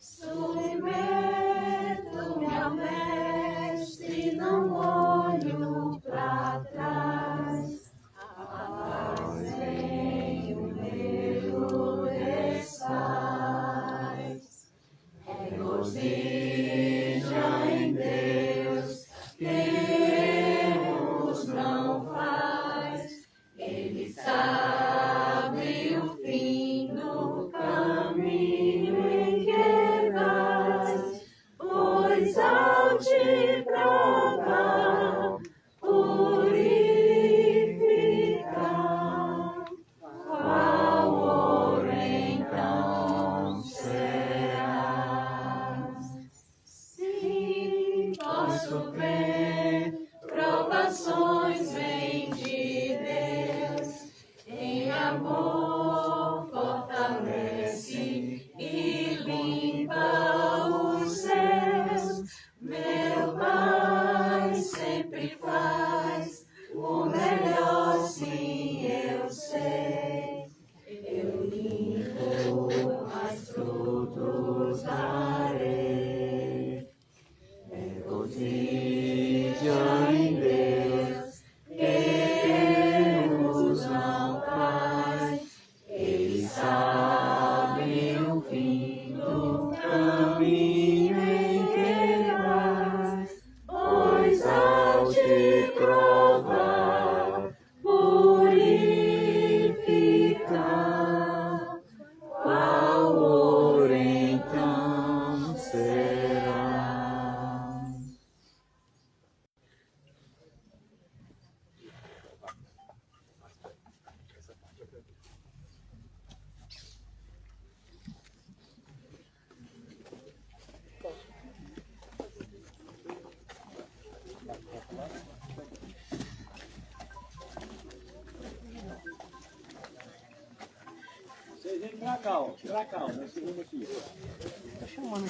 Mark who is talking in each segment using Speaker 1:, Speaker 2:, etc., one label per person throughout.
Speaker 1: Submeto-me ao Mestre, não olho para trás. A paz em o meu desfaz. Regozija em Deus, quem erros não faz. Ele sabe o fim do caminho em que vais, pois ao te provar, purificar, qual ouro então serás. Sim, posso ver, provações vêm de Deus, em amor fortalece e limpa os céus. Meu Pai sempre faz o melhor, sim, eu sei. Eu limpo, mais frutos darei. Regozija em Deus, quem erros não faz. Ele sabe o fim do caminho em que vais, pois ao te provar, purificar, qual ouro então será.
Speaker 2: Vocês vêm pra cá, ó. Pra cá, ó. Nesse rumo aqui.
Speaker 3: Tô chamando.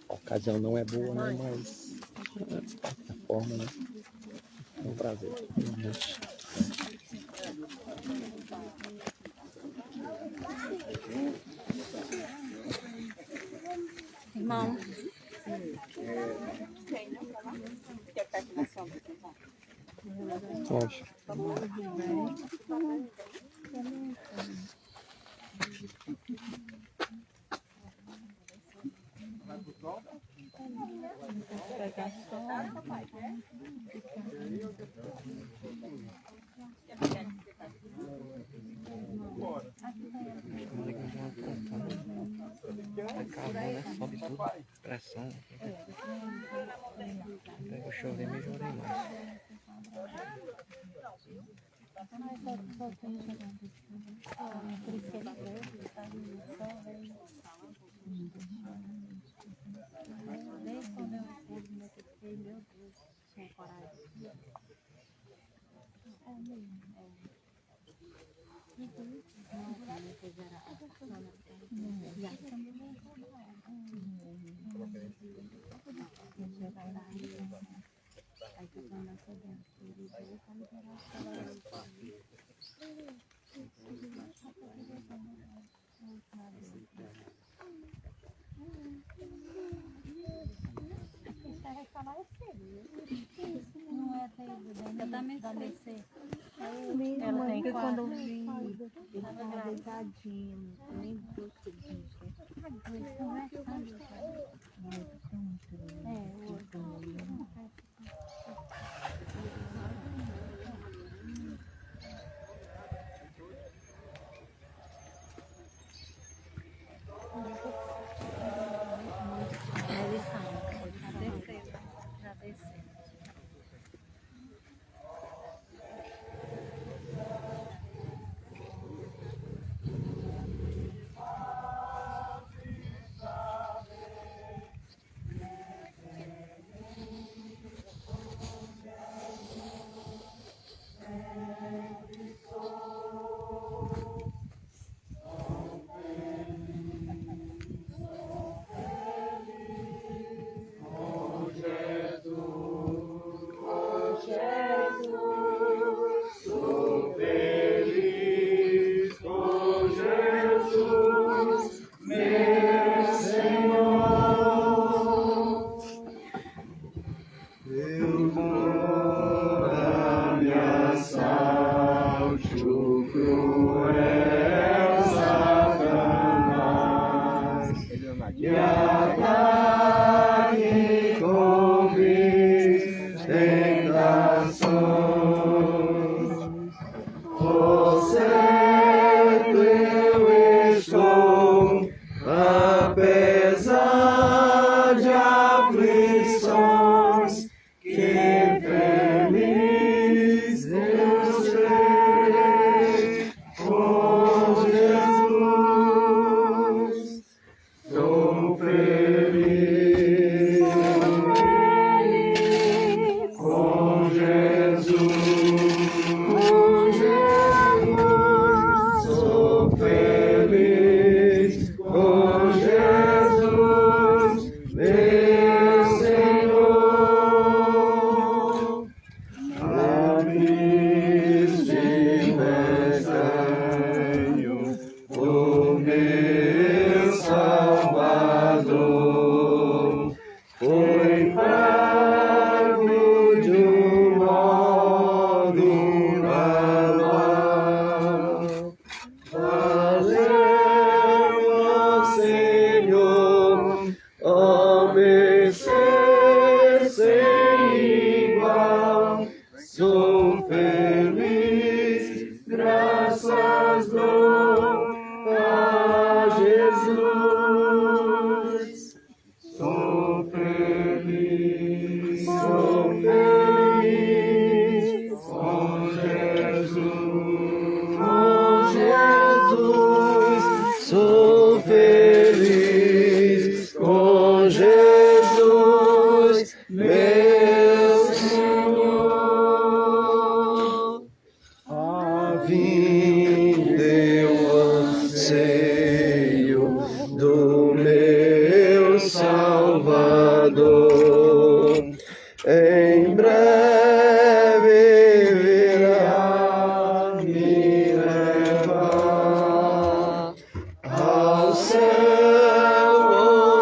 Speaker 4: A ocasião não é boa, né? Mas de certa forma, né? É um prazer.
Speaker 3: Irmão.
Speaker 4: Poxa. Carro, né? Sobe tudo. Pressão. Pega o chover, melhorei mais.
Speaker 3: Eu também sei.
Speaker 5: Ela tem que quando eu vi, ele estava deitadinho, nem viu que ele
Speaker 3: Já desceu.
Speaker 1: Deus mora me assalte o cruel Satanás e ataque com tentações. Por certo eu estou, apesar de aflições, que feliz eu serei com Jesus. Sou feliz com Jesus. Sou feliz com Jesus, meu Senhor. Amis de mestre, o meu Salvador, foi pago de um modo naval. Valeu, ó Senhor, ó meu ser sem igual. Sou feliz, graças dou a Jesus. Sou feliz com Jesus. Com Jesus, sou feliz com Jesus, meu Senhor. A vinda eu anseio do meu Salvador. Em breve virá me levar ao céu,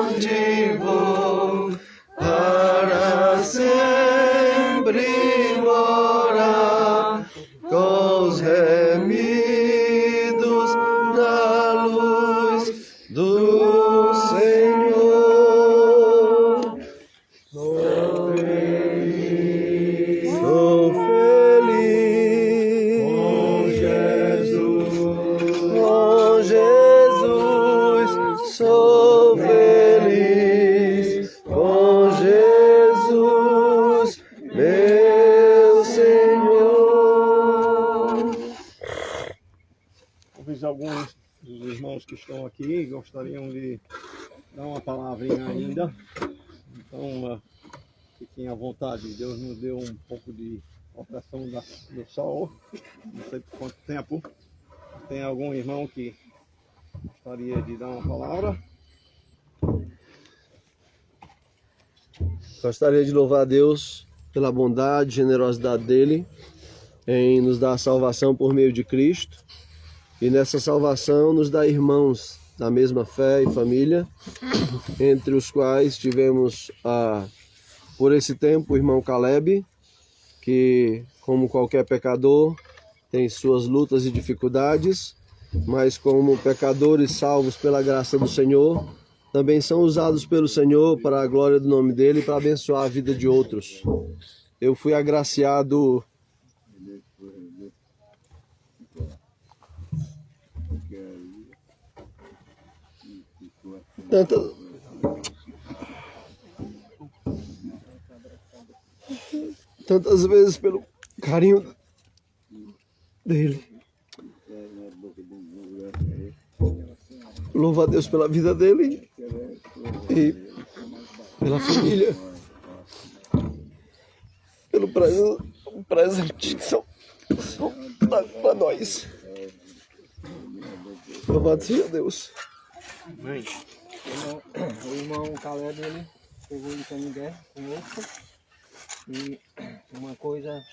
Speaker 1: onde vou para sempre morar com os remidos da luz do Senhor. Sou feliz com Jesus, sou feliz com Jesus, meu Senhor.
Speaker 2: Talvez alguns dos irmãos que estão aqui gostariam de dar uma palavrinha ainda. Então, fiquem à vontade. Deus nos deu um pouco de opressão do sol. Não sei por quanto tempo. Tem algum irmão que gostaria de dar uma palavra?
Speaker 1: Gostaria de louvar a Deus pela bondade e generosidade dele em nos dar a salvação por meio de Cristo. E nessa salvação nos dá irmãos da mesma fé e família, entre os quais tivemos por esse tempo o irmão Caleb, que, como qualquer pecador, tem suas lutas e dificuldades, mas como pecadores salvos pela graça do Senhor, também são usados pelo Senhor para a glória do nome dele e para abençoar a vida de outros. Eu fui agraciado tantas vezes pelo carinho dele. Louvo a Deus pela vida dele e pela família, pelo presente que são para nós. Louvado seja Deus.
Speaker 2: Amém.
Speaker 6: O irmão Caleb, ele pegou o Canindé conosco, e uma coisa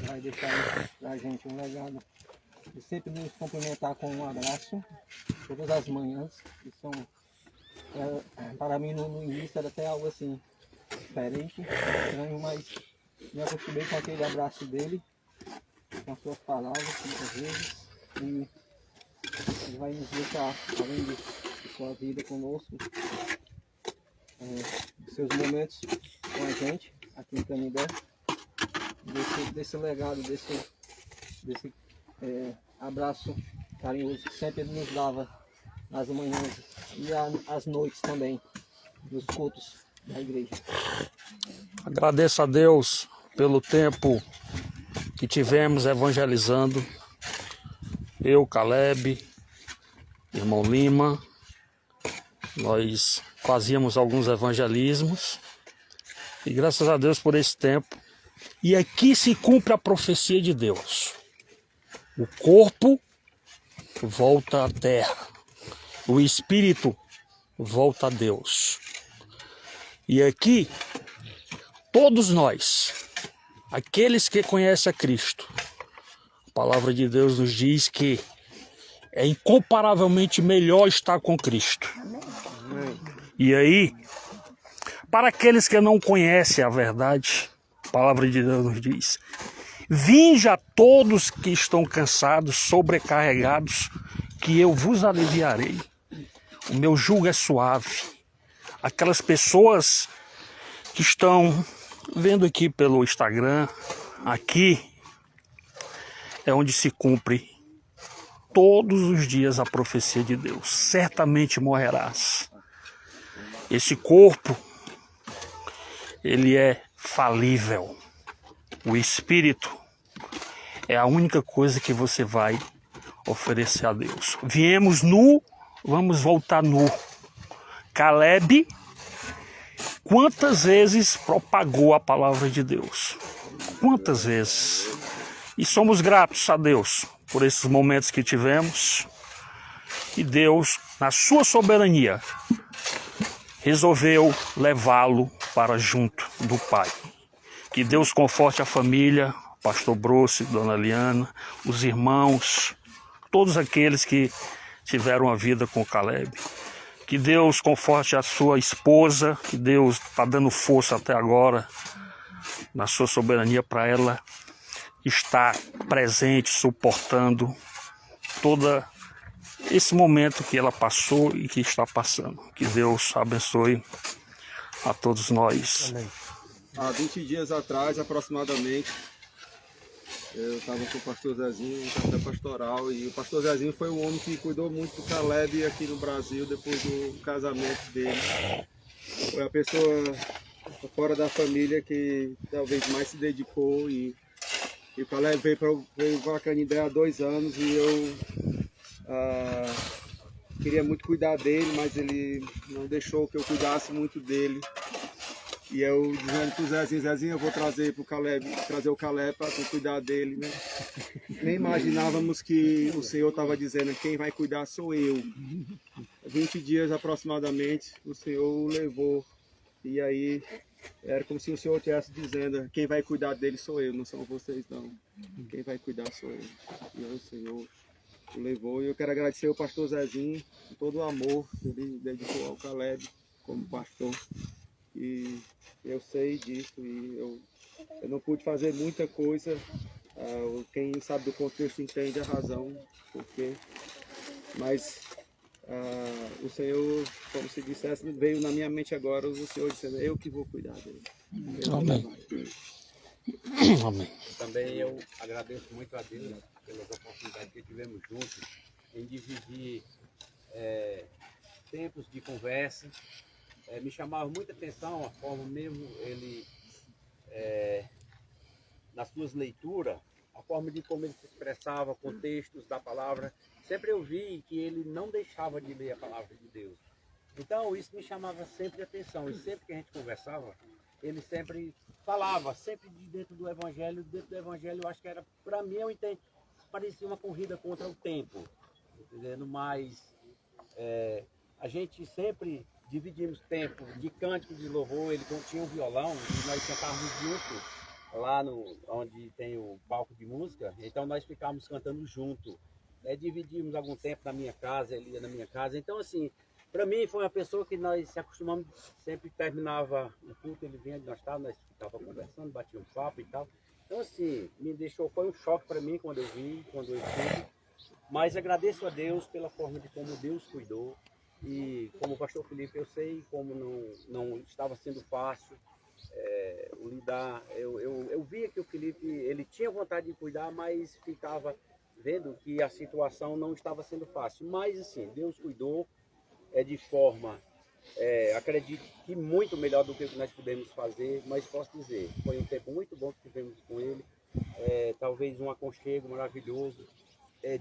Speaker 6: vai deixar pra gente um legado de sempre nos cumprimentar com um abraço todas as manhãs, que são, para mim no início era até algo assim diferente, estranho, mas me acostumei com aquele abraço dele, com as suas palavras, muitas vezes, e ele vai nos deixar, além de sua vida conosco, seus momentos com a gente, aqui em Canindé, desse legado, desse abraço carinhoso que sempre ele nos dava nas manhãs e às noites também, nos cultos da igreja.
Speaker 7: Agradeço a Deus pelo tempo que tivemos evangelizando. Eu, Caleb, irmão Lima, nós fazíamos alguns evangelismos e graças a Deus por esse tempo. E aqui se cumpre a profecia de Deus. O corpo volta à terra, o espírito volta a Deus. E aqui, todos nós, aqueles que conhecem a Cristo, a palavra de Deus nos diz que é incomparavelmente melhor estar com Cristo. E aí, para aqueles que não conhecem a verdade, a palavra de Deus nos diz: vinde a todos que estão cansados, sobrecarregados, que eu vos aliviarei. O meu jugo é suave. Aquelas pessoas que estão vendo aqui pelo Instagram, aqui é onde se cumpre todos os dias a profecia de Deus. Certamente morrerás. Esse corpo, ele é falível. O espírito é a única coisa que você vai oferecer a Deus. Viemos nu, vamos voltar nu. Caleb, quantas vezes propagou a palavra de Deus? Quantas vezes? E somos gratos a Deus por esses momentos que tivemos. E Deus, na sua soberania, resolveu levá-lo para junto do Pai. Que Deus conforte a família, pastor Bruce, dona Liana, os irmãos, todos aqueles que tiveram a vida com Caleb. Que Deus conforte a sua esposa, que Deus está dando força até agora, na sua soberania, para ela estar presente, suportando todo esse momento que ela passou e que está passando. Que Deus abençoe a todos nós.
Speaker 2: Amém. Há 20 dias atrás, aproximadamente, eu estava com o pastor Zezinho, um café pastoral, e o pastor Zezinho foi um homem que cuidou muito do Caleb aqui no Brasil, depois do casamento dele. Foi a pessoa fora da família que talvez mais se dedicou, e o Caleb veio para Canindé há 2 anos, e eu queria muito cuidar dele, mas ele não deixou que eu cuidasse muito dele. E eu dizendo pro Zezinho, eu vou trazer o Caleb para cuidar dele, né? Nem imaginávamos que o Senhor estava dizendo: quem vai cuidar sou eu. 20 dias aproximadamente, o Senhor o levou. E aí, era como se o Senhor estivesse dizendo: quem vai cuidar dele sou eu, não são vocês não. Quem vai cuidar sou eu. E aí o Senhor o levou. E eu quero agradecer ao pastor Zezinho por todo o amor que ele dedicou ao Caleb como pastor. E eu sei disso, e eu não pude fazer muita coisa. Quem sabe do contexto entende a razão, porque, mas o Senhor, como se dissesse, veio na minha mente agora o Senhor dizendo: eu que vou cuidar dele.
Speaker 7: Amém. Amém.
Speaker 8: Também eu agradeço muito a Deus pelas oportunidades que tivemos juntos em dividir tempos de conversa. Me chamava muita atenção a forma mesmo ele, nas suas leituras, a forma de como ele se expressava, contextos da palavra. Sempre eu vi que ele não deixava de ler a palavra de Deus. Então isso me chamava sempre a atenção. E sempre que a gente conversava, ele sempre falava, sempre dentro do Evangelho. Dentro do Evangelho, eu acho que era, para mim, eu entendo, parecia uma corrida contra o tempo. Entendendo? Mas a gente sempre dividimos tempo de cântico, de louvor. Ele tinha um violão e nós sentávamos juntos lá onde tem o palco de música. Então nós ficávamos cantando junto. Dividimos algum tempo na minha casa, ele ia na minha casa. Então assim, Para mim foi uma pessoa que nós se acostumamos, sempre terminava o culto, ele vinha, nós estávamos conversando, batíamos um papo e tal. Então assim, me deixou, foi um choque para mim quando eu vi, quando eu vi. Mas agradeço a Deus pela forma de como Deus cuidou. E como o pastor Felipe, eu sei como não estava sendo fácil o lidar. Eu via que o Felipe, ele tinha vontade de cuidar, mas ficava vendo que a situação não estava sendo fácil. Mas assim, Deus cuidou de forma, acredito que muito melhor do que o que nós pudemos fazer, mas posso dizer, foi um tempo muito bom que tivemos com ele, talvez um aconchego maravilhoso,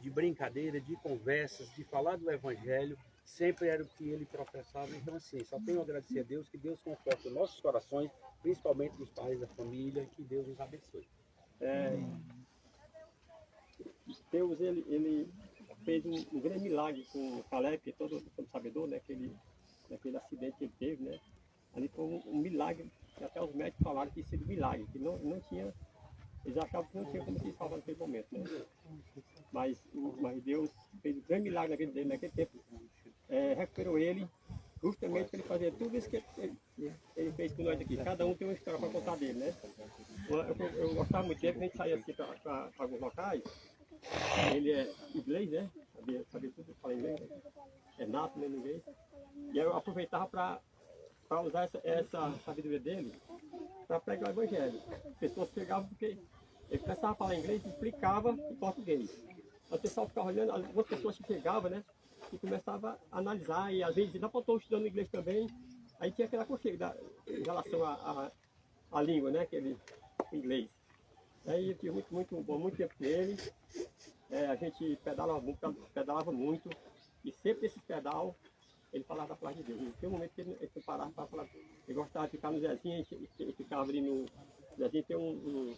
Speaker 8: de brincadeira, de conversas, de falar do Evangelho, sempre era o que ele professava. Então assim, só tenho a agradecer a Deus, que Deus conforte os nossos corações, principalmente os pais da família, que Deus nos abençoe.
Speaker 2: Deus, ele fez um grande milagre com o Caleb, que todo sabedor, né, naquele acidente que ele teve, né, ali foi um milagre, que até os médicos falaram que isso era um milagre, que não tinha, eles achavam que não tinha como se salvar naquele momento, né, mas Deus fez um grande milagre naquele tempo, recuperou ele, justamente para ele fazer tudo isso que ele fez com nós aqui. Cada um tem uma história para contar dele, né. Eu gostava muito dele, quando a gente saía aqui para alguns locais. Ele é inglês, né? Sabia tudo, fala inglês, né? É nato, né, no inglês. E eu aproveitava para usar essa sabedoria dele para pregar o evangelho. As pessoas chegavam porque ele começava a falar inglês e explicava em português. O pessoal ficava olhando, algumas pessoas que chegavam, né? E começava a analisar, e às vezes não estou estudando inglês também. Aí tinha aquela aconchego em relação à língua, né? Aquele inglês. Aí eu tive muito tempo com ele. A gente pedalava muito, e sempre nesse pedal ele falava da palavra de Deus. Não tinha um momento que ele parava para falar. Ele gostava de ficar no Zezinho, ele ficava ali no. Zezinho tem um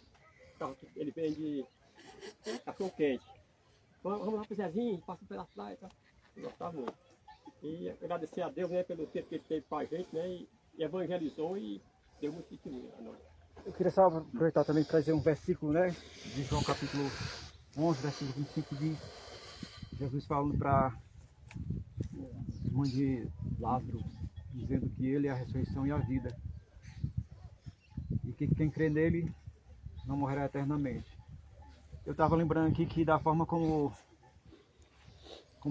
Speaker 2: carro que ele vende cachorro quente. Vamos lá pro Zezinho, passa pela praia. Tá? Ele gostava muito. E agradecer a Deus, né, pelo tempo que ele teve com a gente, né, e evangelizou e deu muito testemunho a nós.
Speaker 9: Eu queria só aproveitar também para trazer um versículo, né, de João capítulo 11, versículo 25, de Jesus falando para a mãe de Lázaro, dizendo que ele é a ressurreição e a vida, e que quem crê nele não morrerá eternamente. Eu estava lembrando aqui que da forma como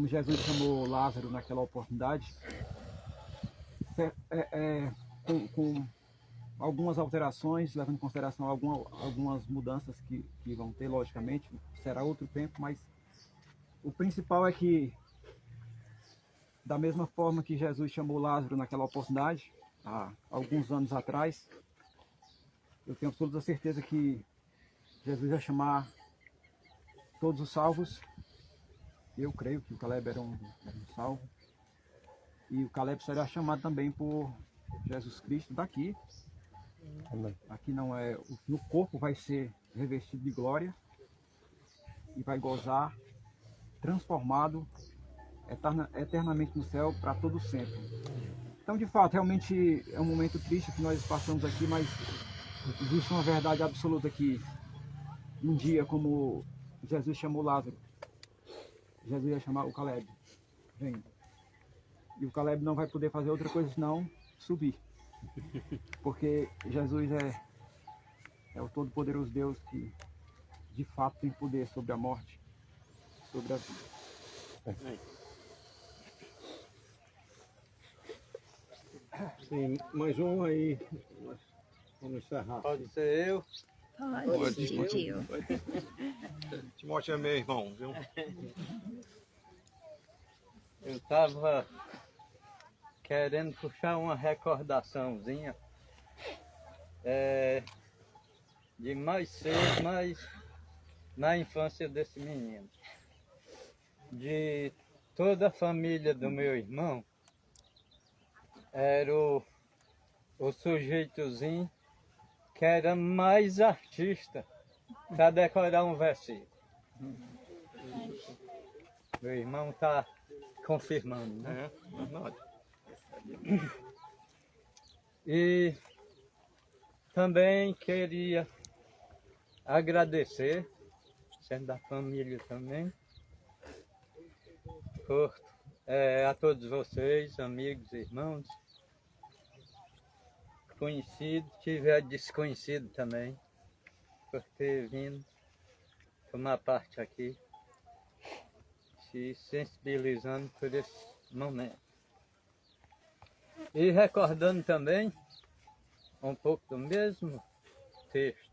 Speaker 9: Jesus chamou Lázaro naquela oportunidade, com algumas alterações, levando em consideração algumas mudanças que vão ter, logicamente, será outro tempo, mas o principal é que, da mesma forma que Jesus chamou Lázaro naquela oportunidade, há alguns anos atrás, eu tenho absoluta certeza que Jesus vai chamar todos os salvos. Eu creio que o Caleb era um salvo, e o Caleb será chamado também por Jesus Cristo daqui. Aqui não é, no corpo vai ser revestido de glória e vai gozar, transformado eternamente no céu para todo sempre. Então, de fato, realmente é um momento triste que nós passamos aqui, mas existe uma verdade absoluta que um dia, como Jesus chamou Lázaro, Jesus ia chamar o Caleb, vem. E o Caleb não vai poder fazer outra coisa senão subir. Porque Jesus é o todo-poderoso Deus que de fato tem poder sobre a morte, sobre a vida.
Speaker 2: Sim, mais um aí, vamos encerrar.
Speaker 6: Pode ser eu.
Speaker 5: Pode, tio.
Speaker 2: Timóteo é meu irmão, viu?
Speaker 6: Eu estava querendo puxar uma recordaçãozinha de mais cedo, mas na infância desse menino. De toda a família do meu irmão, era o sujeitozinho que era mais artista para decorar um versículo. Meu irmão está confirmando, né? E também queria agradecer, sendo da família também, por a todos vocês, amigos, irmãos, conhecidos, tiver desconhecido também, por ter vindo tomar parte aqui, se sensibilizando por esse momento. E recordando também um pouco do mesmo texto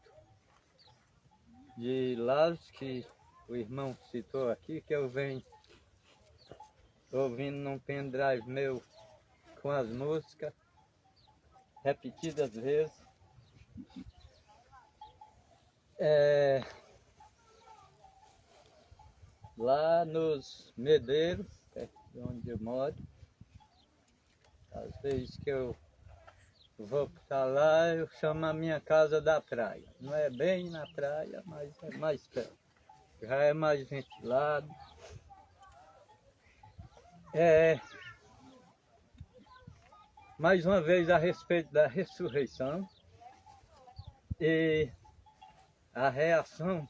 Speaker 6: de Lázaro que o irmão citou aqui, que eu venho ouvindo num pendrive meu com as músicas repetidas vezes. Lá nos Medeiros, perto de onde eu moro, às vezes que eu vou para lá, eu chamo a minha casa da praia. Não é bem na praia, mas é mais perto. Já é mais ventilado. Mais uma vez a respeito da ressurreição e a reação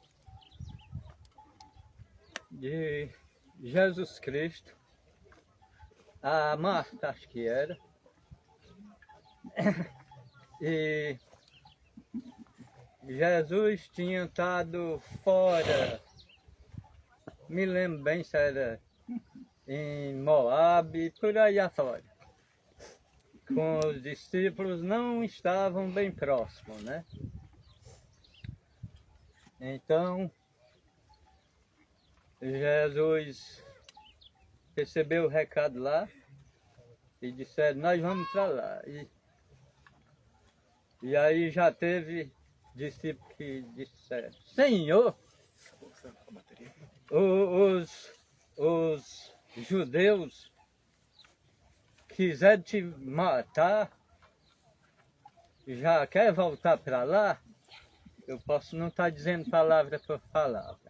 Speaker 6: de Jesus Cristo a Marta, acho que era, e Jesus tinha estado fora, me lembro bem se era em Moabe, por aí afora, com os discípulos, não estavam bem próximos, né? Então, Jesus recebeu o recado lá e disseram, nós vamos para lá. E aí já teve discípulos que disseram, Senhor, os judeus quiserem te matar, já quer voltar para lá? Eu posso não estar dizendo palavra por palavra.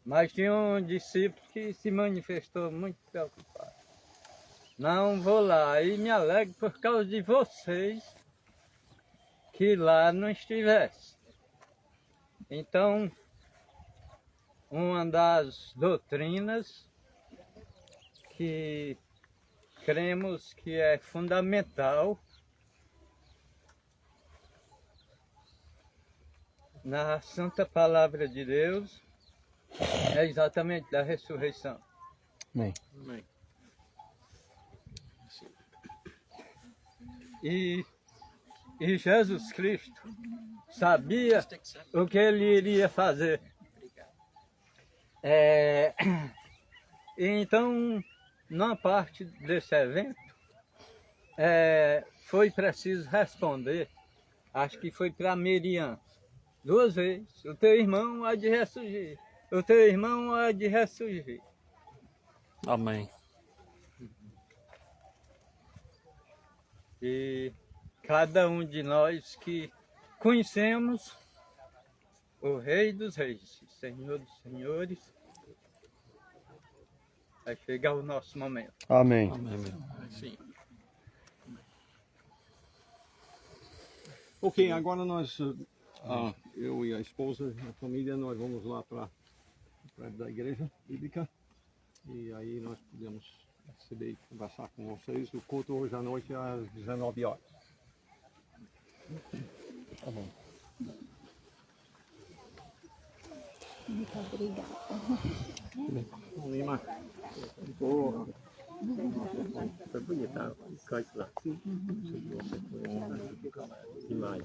Speaker 6: Mas tinha um discípulo que se manifestou muito preocupado. Não vou lá, e me alegro por causa de vocês que lá não estivesse. Então, uma das doutrinas que cremos que é fundamental na Santa Palavra de Deus é exatamente da ressurreição.
Speaker 4: Amém.
Speaker 8: Amém.
Speaker 6: E Jesus Cristo sabia o que ele iria fazer. Então, numa parte desse evento, foi preciso responder, acho que foi para Miriam, 2 vezes, o teu irmão há de ressurgir, o teu irmão há de ressurgir.
Speaker 7: Amém.
Speaker 6: E cada um de nós que conhecemos o Rei dos Reis, Senhor dos Senhores, vai chegar o nosso momento.
Speaker 4: Amém.
Speaker 7: Amém.
Speaker 8: Sim.
Speaker 2: Ok, agora nós, eu e a esposa, a família, nós vamos lá para da igreja bíblica e aí nós podemos receber e conversar com vocês. O culto hoje à noite é às 19 horas.
Speaker 4: Tá bom.
Speaker 5: Muito obrigada.
Speaker 2: Lima.
Speaker 8: Foi bonita o canto lá. Demais.